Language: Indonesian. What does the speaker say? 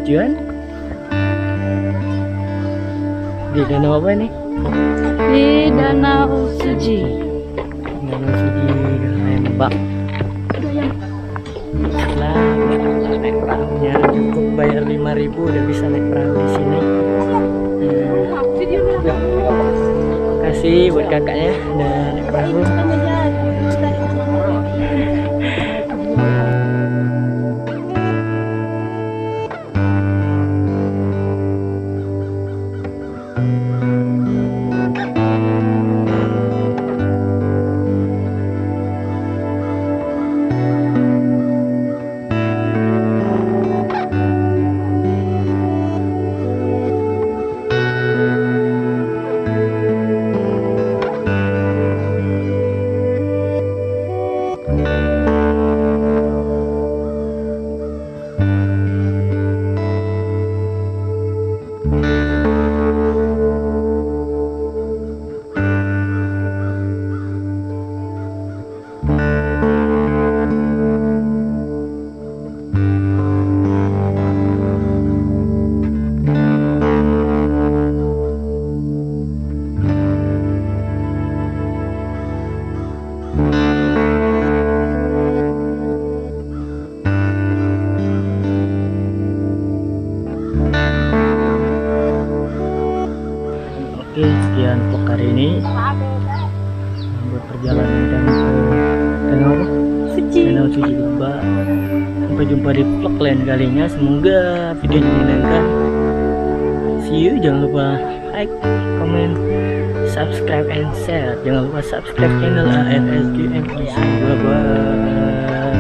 tujuan di danau apa ini? Di Danau Suji. Danau Suji Lembang. Lah, naik perahunya cukup bayar 5.000 udah bisa naik perahu di sini. Terima kasih buat kakaknya udah naik perahu. Oke, sekian vlog hari ini buat perjalanan dan Danau Suji. Danau Suji Lembah. Sampai jumpa di vlog lain kalinya. Semoga videonya menyenangkan. See you. Jangan lupa like, comment, subscribe, and share. Jangan lupa subscribe channel ANSGM. Bye bye.